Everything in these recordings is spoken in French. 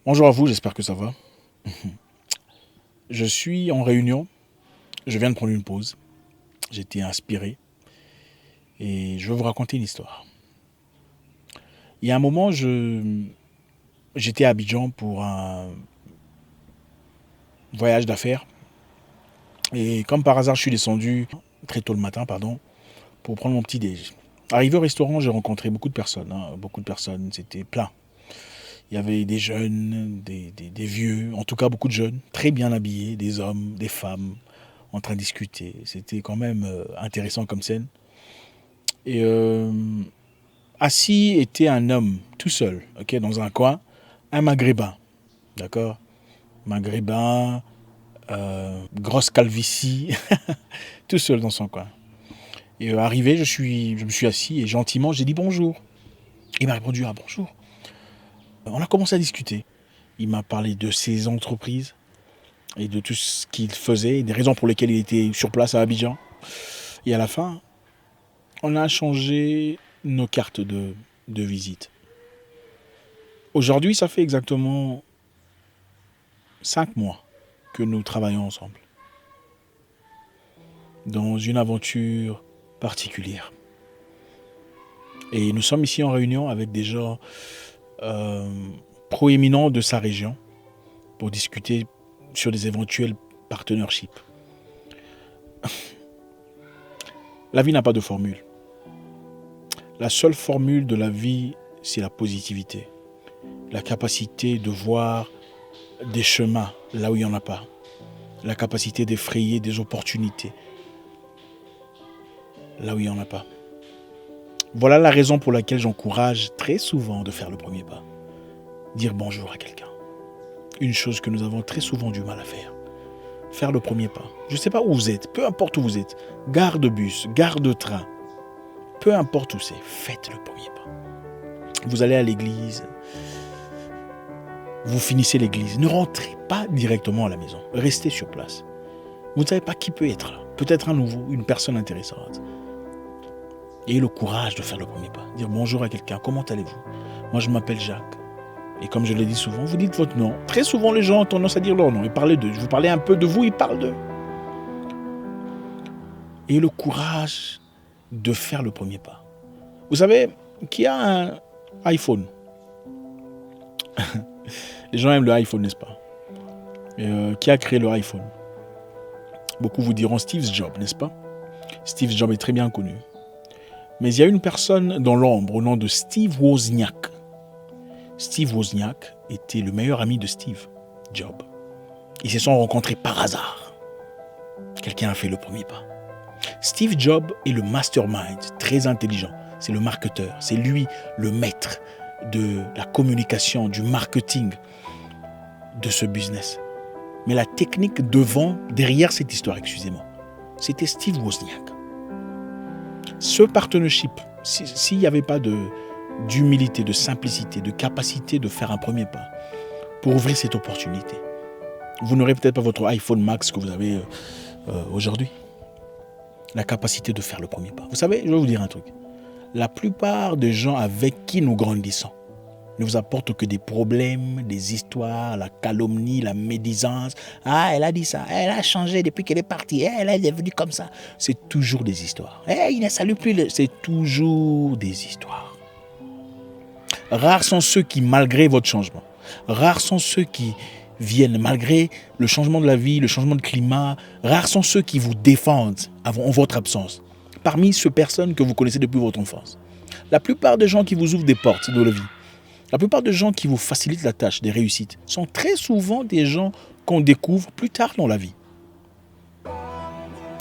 Bonjour à vous, j'espère que ça va. Je suis en réunion, je viens de prendre une pause, j'étais inspiré et je vais vous raconter une histoire. Il y a un moment, j'étais à Abidjan pour un voyage d'affaires et comme par hasard, je suis descendu très tôt le matin, pour prendre mon petit déj. Arrivé au restaurant, j'ai rencontré beaucoup de personnes, beaucoup de personnes, c'était plein. Il y avait des jeunes, des vieux, en tout cas beaucoup de jeunes, très bien habillés, des hommes, des femmes, en train de discuter. C'était quand même intéressant comme scène. Et assis était un homme, tout seul, ok, dans un coin, un maghrébin, d'accord. Maghrébin, grosse calvitie, tout seul dans son coin. Et arrivé, je me suis assis et gentiment, j'ai dit bonjour. Il m'a répondu, ah bonjour. On a commencé à discuter. Il m'a parlé de ses entreprises et de tout ce qu'il faisait, et des raisons pour lesquelles il était sur place à Abidjan. Et à la fin, on a changé nos cartes de visite. Aujourd'hui, ça fait exactement 5 mois que nous travaillons ensemble dans une aventure particulière. Et nous sommes ici en réunion avec des gens proéminents de sa région pour discuter sur des éventuels partnerships. La vie n'a pas de formule. La seule formule de la vie, c'est la positivité. La capacité de voir des chemins là où il n'y en a pas. La capacité d'effrayer des opportunités là où il n'y en a pas. Voilà la raison pour laquelle j'encourage très souvent de faire le premier pas. Dire bonjour à quelqu'un. Une chose que nous avons très souvent du mal à faire. Faire le premier pas. Je ne sais pas où vous êtes, peu importe où vous êtes. Gare de bus, gare de train. Peu importe où c'est, faites le premier pas. Vous allez à l'église, vous finissez l'église. Ne rentrez pas directement à la maison. Restez sur place. Vous ne savez pas qui peut être là. Peut-être un nouveau, une personne intéressante. Ayez le courage de faire le premier pas. Dire bonjour à quelqu'un. Comment allez-vous? Moi, je m'appelle Jacques. Et comme je l'ai dit souvent, vous dites votre nom. Très souvent, les gens ont tendance à dire leur nom et parler d'eux. Je vous parlais un peu de vous, ils parlent d'eux. Ayez le courage de faire le premier pas. Vous savez, qui a un iPhone? Les gens aiment le iPhone, n'est-ce pas? Qui a créé le iPhone? Beaucoup vous diront Steve Jobs, n'est-ce pas? Steve Jobs est très bien connu. Mais il y a une personne dans l'ombre au nom de Steve Wozniak. Steve Wozniak était le meilleur ami de Steve Jobs. Ils se sont rencontrés par hasard. Quelqu'un a fait le premier pas. Steve Jobs est le mastermind, très intelligent. C'est le marketeur. C'est lui le maître de la communication, du marketing de ce business. Mais la technique derrière cette histoire, excusez-moi, c'était Steve Wozniak. Ce partnership, s'il n'y avait pas d'humilité, de simplicité, de capacité de faire un premier pas pour ouvrir cette opportunité, vous n'aurez peut-être pas votre iPhone Max que vous avez aujourd'hui. La capacité de faire le premier pas. Vous savez, je vais vous dire un truc. La plupart des gens avec qui nous grandissons ne vous apportent que des problèmes, des histoires, la calomnie, la médisance. Ah, elle a dit ça, elle a changé depuis qu'elle est partie, elle est devenue comme ça. C'est toujours des histoires. Il ne salue plus, c'est toujours des histoires. Rares sont ceux qui, malgré votre changement, rares sont ceux qui viennent malgré le changement de la vie, le changement de climat, rares sont ceux qui vous défendent en votre absence. Parmi ces personnes que vous connaissez depuis votre enfance. La plupart des gens qui vous ouvrent des portes de la vie, la plupart des gens qui vous facilitent la tâche, des réussites, sont très souvent des gens qu'on découvre plus tard dans la vie.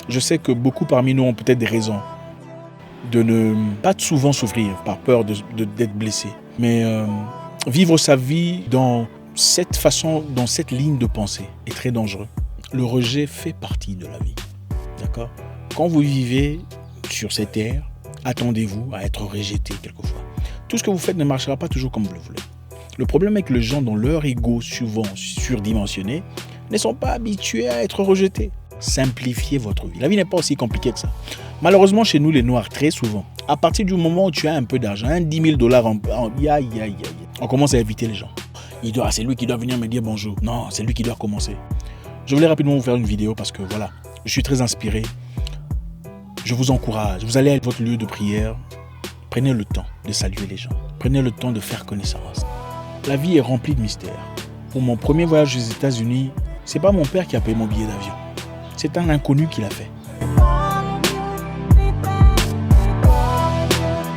Je sais que beaucoup parmi nous ont peut-être des raisons de ne pas souvent souffrir par peur d'être blessé. Mais vivre sa vie dans cette façon, dans cette ligne de pensée est très dangereux. Le rejet fait partie de la vie. D'accord? Quand vous vivez sur cette terre, attendez-vous à être rejeté quelquefois. Tout ce que vous faites ne marchera pas toujours comme vous le voulez. Le problème est que les gens dont leur ego souvent surdimensionné ne sont pas habitués à être rejetés. Simplifiez votre vie. La vie n'est pas aussi compliquée que ça. Malheureusement, chez nous, les Noirs, très souvent, à partir du moment où tu as un peu d'argent, $10 000, on commence à éviter les gens. c'est lui qui doit venir me dire bonjour. Non, c'est lui qui doit commencer. Je voulais rapidement vous faire une vidéo parce que voilà, je suis très inspiré. Je vous encourage. Vous allez à votre lieu de prière. Prenez le temps de saluer les gens. Prenez le temps de faire connaissance. La vie est remplie de mystères. Pour mon premier voyage aux États-Unis, c'est pas mon père qui a payé mon billet d'avion. C'est un inconnu qui l'a fait.